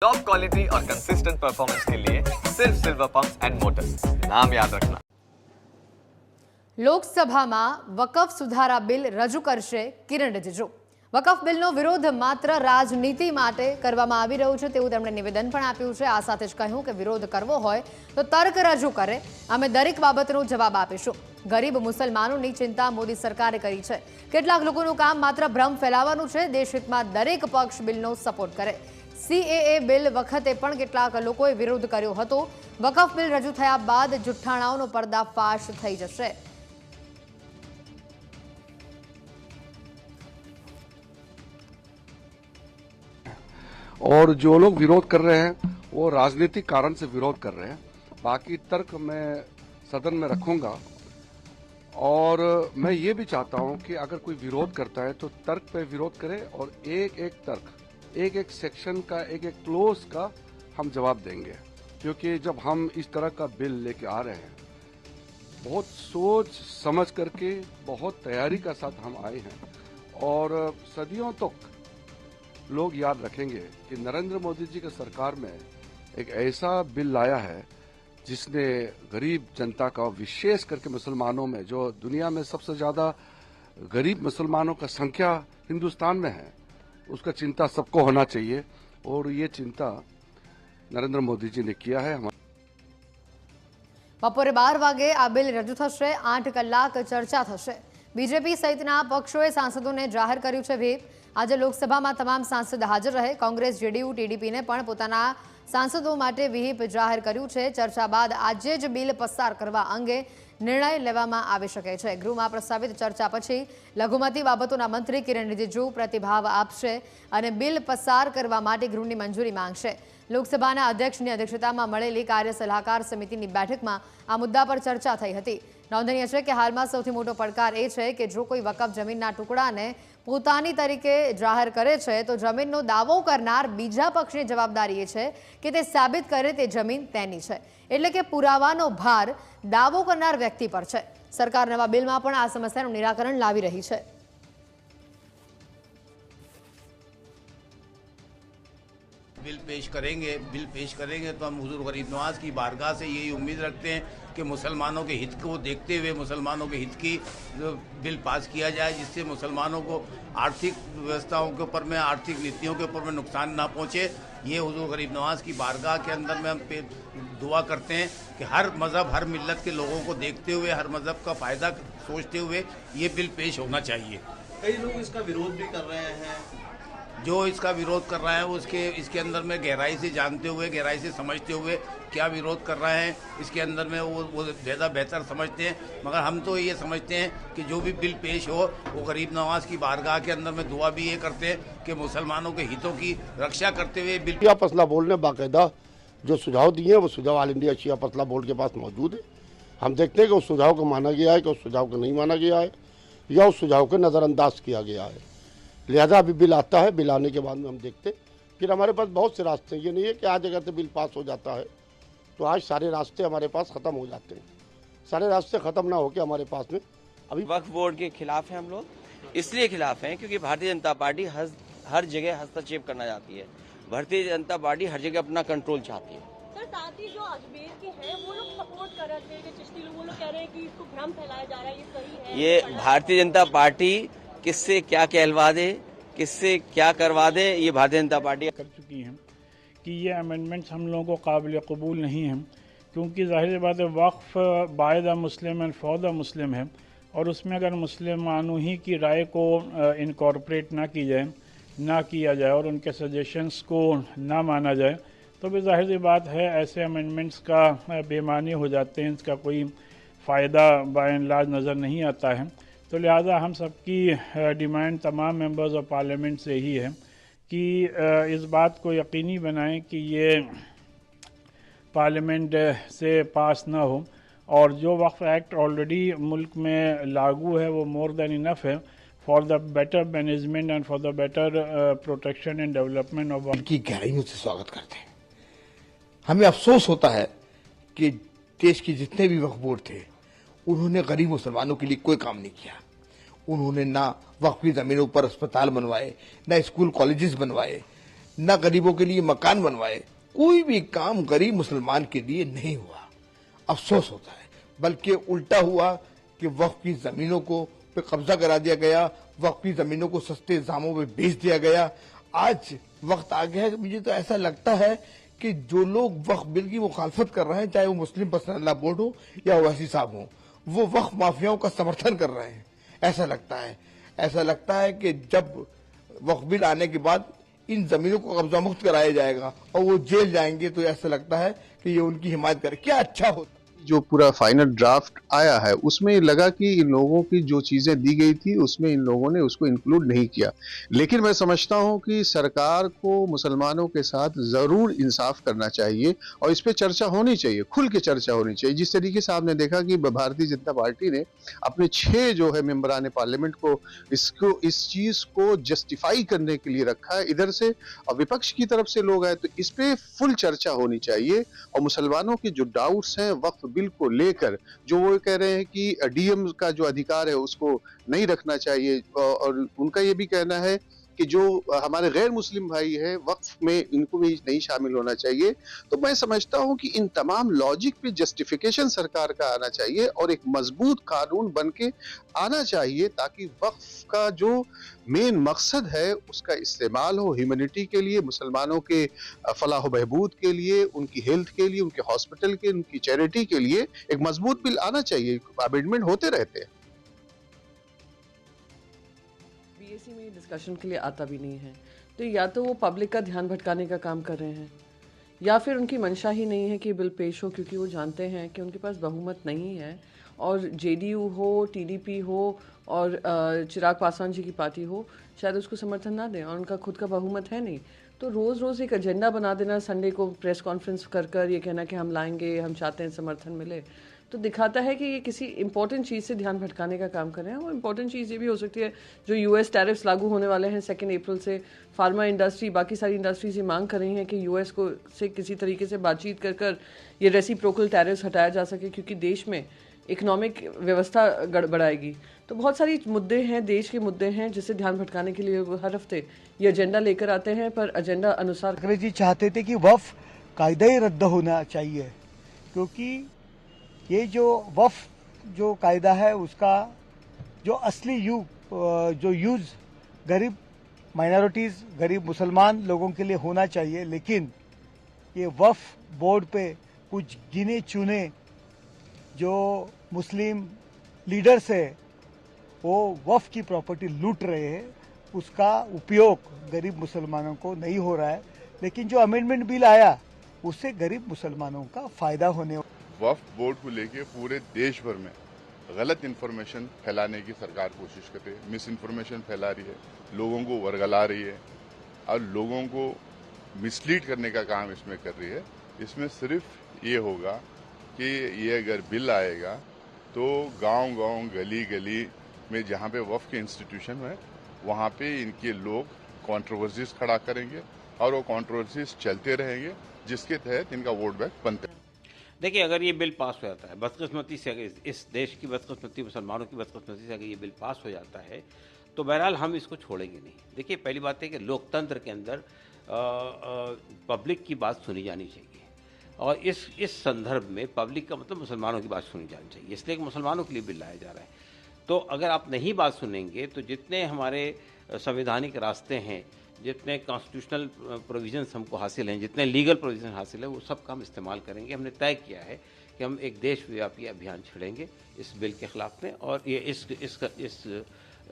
Top quality और consistent performance के लिए सिर्फ सिल्वर पंप्स एंड मोटर्स, नाम याद रखना। લોકસભામાં વકફ સુધારા બિલ રજૂ કરશે કિરણ રિજિજુ। વકફ બિલનો વિરોધ માત્ર રાજનીતિ માટે કરવામાં આવી રહ્યો છે તેવું તેમણે નિવેદન પણ આપ્યું છે। આ સાથે જ કહ્યું કે વિરોધ કરવો હોય તો તર્ક રજૂ કરે, અમે દરેક બાબતનો જવાબ આપીશું। ગરીબ મુસલમાનોની ચિંતા મોદી સરકારે કરી છે। કેટલાક લોકોનું કામ માત્ર ભ્રમ ફેલાવવાનું છે। દેશહિતમાં દરેક પક્ષ બિલનો સપોર્ટ કરે। CAA બિલ વખતે પણ કેટલાક લોકોએ વિરોધ કર્યો હતો। વકફ બિલ રજૂ થયા બાદ જુઠ્ઠાણાઓનો પર્દાફાશ થઈ જશે। और जो लोग विरोध कर रहे हैं वो राजनीतिक कारण से विरोध कर रहे हैं। बाकी तर्क मैं सदन में रखूंगा और मैं ये भी चाहता हूं कि अगर कोई विरोध करता है तो तर्क पे विरोध करे और एक एक तर्क, एक एक सेक्शन का, एक एक क्लोज का हम जवाब देंगे। क्योंकि जब हम इस तरह का बिल लेके आ रहे हैं, बहुत सोच समझ करके, बहुत तैयारी का साथ हम आए हैं और सदियों तक लोग याद रखेंगे कि नरेंद्र मोदी जी की सरकार में एक ऐसा बिल लाया है जिसने गरीब जनता का, विशेष करके मुसलमानों में, जो दुनिया में सबसे ज्यादा गरीब मुसलमानों का संख्या हिंदुस्तान में है, उसका चिंता सबको होना चाहिए और ये चिंता नरेंद्र मोदी जी ने किया है। બપોરે 12 વાગે આ બિલ રજૂ થશે। 8 કલાક ચર્ચા થશે। બીજેપી સહિતના પક્ષોએ સાંસદોને જાહેર કર્યું છે વ્હીપ। આજે લોકસભામાં તમામ સાંસદ હાજર રહે। કોંગ્રેસ, જેડીયુ, ટીડીપીને પણ પોતાના સાંસદો માટે વ્હીપ જાહેર કર્યું છે। ચર્ચા બાદ આજે જ બિલ પસાર કરવા અંગે નિર્ણય લેવામાં આવી શકે છે। ગૃહમાં પ્રસ્તાવિત ચર્ચા પછી લઘુમતી બાબતોના મંત્રી કિરણ રિજિજુ પ્રતિભાવ આપશે અને બિલ પસાર કરવા માટે ગૃહની મંજૂરી માંગશે। લોકસભાના અધ્યક્ષની અધ્યક્ષતામાં મળેલી કાર્ય સલાહકાર સમિતિની બેઠકમાં આ મુદ્દા પર ચર્ચા થઈ હતી। નોંધનીય છે કે હાલમાં સૌથી મોટો પડકાર એ છે કે જો કોઈ વકફ જમીનના ટુકડાને પોતાની તરીકે જાહેર કરે છે તો જમીનનો દાવો કરનાર બીજા પક્ષની જવાબદારી એ છે કે તે સાબિત કરે તે જમીન તેની છે, એટલે કે પુરાવાનો ભાર દાવો કરનાર વ્યક્તિ પર છે। સરકાર નવા બિલમાં પણ આ સમસ્યાનું નિરાકરણ લાવી રહી છે। बिल पेश करेंगे तो हम हुजूर गरीब नवाज की बारगाह से यही उम्मीद रखते हैं कि मुसलमानों के हित को देखते हुए मुसलमानों के हित की बिल पास किया जाए, जिससे मुसलमानों को आर्थिक व्यवस्थाओं के ऊपर में, आर्थिक नीतियों के ऊपर में नुकसान ना पहुँचे। ये हुजूर गरीब नवाज की बारगाह के अंदर में हम दुआ करते हैं कि हर मज़हब, हर मिल्लत के लोगों को देखते हुए, हर मज़हब का फ़ायदा सोचते हुए ये बिल पेश होना चाहिए। कई लोग इसका विरोध भी कर रहे हैं। जो इसका विरोध कर रहा है उसके इसके अंदर में गहराई से जानते हुए, गहराई से समझते हुए क्या विरोध कर रहे हैं, इसके अंदर में वो ज़्यादा बेहतर समझते हैं। मगर हम तो ये समझते हैं कि जो भी बिल पेश हो वो गरीब नवाज की बारगाह के अंदर में दुआ भी ये करते हैं कि मुसलमानों के हितों की रक्षा करते हुए बिल। शिया फसला बोर्ड ने बाकायदा जो सुझाव दिए हैं वो सुझाव ऑल इंडिया शिया फसला बोर्ड के पास मौजूद है। हम देखते हैं कि उस सुझाव को माना गया है कि उस सुझाव को नहीं माना गया है या उस सुझाव को नज़रअंदाज किया गया है। लिहाजा अभी बिल आता है, बिल आने के बाद में हम देखते हैं। फिर हमारे पास बहुत से रास्ते हैं, ये नहीं है कि आज अगर से बिल पास हो जाता है तो आज सारे रास्ते हमारे पास ख़त्म हो जाते हैं। सारे रास्ते ख़त्म ना होकर हमारे पास में अभी वक्फ बोर्ड के खिलाफ हैं। हम लोग इसलिए खिलाफ हैं क्योंकि भारतीय जनता पार्टी हर जगह हस्तक्षेप करना चाहती है। भारतीय जनता पार्टी हर जगह अपना कंट्रोल चाहती है। सर, साथ ही जो अजमेर के हैं वो लोग सपोर्ट कर रहे थे, चिश्ती लोग, वो लोग कह रहे हैं कि इसको भ्रम फैलाया जा रहा है, ये सही है। ये भारतीय जनता पार्टी किससे क्या कहलवा दे, किससे क्या करवा दे, ये भारतीय जनता पार्टी कर चुकी हैं कि ये अमेंडमेंट्स हम लोगों को काबिल कबूल नहीं हैं, क्योंकि ज़ाहिर बात है वक्फ by the Muslim and for the Muslim है और उसमें अगर मुसलमानों ही की राय को इनकॉर्पोरेट ना की जाए, ना किया जाए और उनके सजेशंस को ना माना जाए तो भी ज़ाहिर सी बात है ऐसे अमेंडमेंट्स का बेमानी हो जाते हैं, इसका कोई फ़ायदा बाय एंड लार्ज नज़र नहीं आता है। तो लिहाजा हम सबकी डिमांड तमाम मेंबर्स ऑफ पार्लियामेंट से ही है कि इस बात को यकीनी बनाएं कि ये पार्लियामेंट से पास ना हो और जो वक्फ एक्ट ऑलरेडी मुल्क में लागू है वो मोर देन इनफ है for the better management and for the better protection and development of वक्फ। की गहराइयों से स्वागत करते हैं। हमें अफसोस होता है कि देश के जितने भी वक्फ बोर्ड थे उन्होंने गरीब मुसलमानों के लिए कोई काम नहीं किया। उन्होंने ना वक्फी ज़मीनों पर अस्पताल बनवाए, ना स्कूल कॉलेजेस बनवाए, न गरीबों के लिए मकान बनवाए, कोई भी काम गरीब मुसलमान के लिए नहीं हुआ। अफसोस होता है, बल्कि उल्टा हुआ कि वक्फ की जमीनों को पे कब्जा करा दिया गया, वक्फ की जमीनों को सस्ते दामों में बेच दिया गया। आज वक्त आ गया है, मुझे तो ऐसा लगता है कि जो लोग वक्फ बिल की मुखालफत कर रहे हैं, चाहे वो मुस्लिम पर्सनल लॉ बोर्ड हो या ओवैसी साहब हो, वो वक्फ माफियाओं का समर्थन कर रहे हैं। ऐसा लगता है कि जब वक्फ बिल आने के बाद इन जमीनों को कब्जा मुक्त कराया जाएगा और वो जेल जाएंगे, तो ऐसा लगता है कि ये उनकी हिमायत करे। क्या अच्छा होता। जो पूरा फाइनल ड्राफ्ट आया है उसमें लगा कि इन लोगों की जो चीजें दी गई थी उसमें इन लोगों ने उसको इंक्लूड नहीं किया, लेकिन मैं समझता हूं कि सरकार को मुसलमानों के साथ जरूर इंसाफ करना चाहिए और इस पे चर्चा होनी चाहिए, खुल के चर्चा होनी चाहिए। जिस तरीके से आपने देखा कि भारतीय जनता पार्टी ने अपने 6 जो है मेंबरान पार्लियामेंट को इस चीज को जस्टिफाई करने के लिए रखा है, इधर से और विपक्ष की तरफ से लोग आए, तो इस पे फुल चर्चा होनी चाहिए। और मुसलमानों के जो डाउट्स हैं वक्फ बिल को लेकर, जो वो कह रहे हैं कि डीएम का जो अधिकार है उसको नहीं रखना चाहिए, और उनका ये भी कहना है कि जो हमारे गैर मुस्लिम भाई है वक्फ में इनको भी नहीं शामिल होना चाहिए। तो मैं समझता हूं कि इन तमाम लॉजिक पे जस्टिफिकेशन सरकार का आना चाहिए और एक मजबूत कानून बन के आना चाहिए, ताकि वक्फ का जो मेन मकसद है उसका इस्तेमाल हो ह्यूमैनिटी के लिए, मुसलमानों के फलाह बहबूद के लिए, उनकी हेल्थ के लिए, उनके हॉस्पिटल के, उनकी चैरिटी के लिए एक मजबूत बिल आना चाहिए। अमेंडमेंट होते रहते हैं। बीएससी में डिस्कशन के लिए आता भी नहीं है, तो या तो वो पब्लिक का ध्यान भटकाने का काम कर रहे हैं या फिर उनकी मंशा ही नहीं है कि बिल पेश हो, क्योंकि वो जानते हैं कि उनके पास बहुमत नहीं है और जेडीयू हो, टीडीपी हो और चिराग पासवान जी की पार्टी हो, शायद उसको समर्थन ना दें और उनका खुद का बहुमत है नहीं। तो रोज़ रोज़ एक एजेंडा बना देना, संडे को प्रेस कॉन्फ्रेंस कर ये कहना कि हम लाएंगे, हम चाहते हैं समर्थन मिले, तो दिखाता है कि ये किसी इंपॉर्टेंट चीज़ से ध्यान भटकाने का काम कर रहे हैं। वो इंपॉर्टेंट चीज़ ये भी हो सकती है जो यूएस टैरिफ्स लागू होने वाले हैं 2 अप्रैल से। फार्मा इंडस्ट्री, बाकी सारी इंडस्ट्रीज ये मांग कर रही हैं कि यूएस को से किसी तरीके से बातचीत कर ये रेसिप्रोकल टैरिफ्स हटाया जा सके, क्योंकि देश में इकोनॉमिक व्यवस्था गड़बड़ाएगी। तो बहुत सारी मुद्दे हैं, देश के मुद्दे हैं, जिससे ध्यान भटकाने के लिए वो हर हफ्ते ये एजेंडा लेकर आते हैं, पर एजेंडा अनुसार। अंग्रेज जी चाहते थे कि वक्फ कायदा ही रद्द होना चाहिए, क्योंकि ये जो वक्फ जो कायदा है उसका जो असली यूज़ गरीब माइनॉरिटीज़, गरीब मुसलमान लोगों के लिए होना चाहिए, लेकिन ये वक्फ बोर्ड पे कुछ गिने चुने जो मुस्लिम लीडर्स है वो वक्फ की प्रॉपर्टी लूट रहे हैं, उसका उपयोग गरीब मुसलमानों को नहीं हो रहा है। लेकिन जो अमेंडमेंट बिल आया उससे गरीब मुसलमानों का फ़ायदा होने। वक्फ बोर्ड को लेके पूरे देश भर में गलत इन्फॉर्मेशन फैलाने की सरकार कोशिश कर रही है, मिस इन्फॉर्मेशन फैला रही है, लोगों को वर्गला रही है और लोगों को मिसलीड करने का काम इसमें कर रही है। इसमें सिर्फ ये होगा कि ये अगर बिल आएगा तो गांव-गांव, गली-गली में जहाँ पे वक्फ के इंस्टीट्यूशन है वहाँ पे इनके लोग कंट्रोवर्सीज खड़ा करेंगे और वो कंट्रोवर्सीज चलते रहेंगे, जिसके तहत इनका वोट बैंक बनते हैं। देखिए, अगर ये बिल पास हो जाता है, बदकिस्मती से अगर इस देश की बदकिस्मती, मुसलमानों की बदकिस्मती से अगर ये बिल पास हो जाता है तो बहरहाल हम इसको छोड़ेंगे नहीं। देखिए, पहली बात है कि लोकतंत्र के अंदर पब्लिक की बात सुनी जानी चाहिए और इस संदर्भ में पब्लिक का मतलब मुसलमानों की बात सुनी जानी चाहिए, इसलिए कि मुसलमानों के लिए बिल लाया जा रहा है। तो अगर आप नहीं बात सुनेंगे तो जितने हमारे संवैधानिक रास्ते हैं, जितने कॉन्स्टिट्यूशनल प्रोविजंस हमको हासिल हैं, जितने लीगल प्रोविजन हासिल है, वो सब का हम इस्तेमाल करेंगे। हमने तय किया है कि हम एक देशव्यापी अभियान छेड़ेंगे इस बिल के ख़िलाफ़ में और ये इस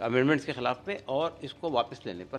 अमेंडमेंट्स के ख़िलाफ़ में और इसको वापस लेने पर।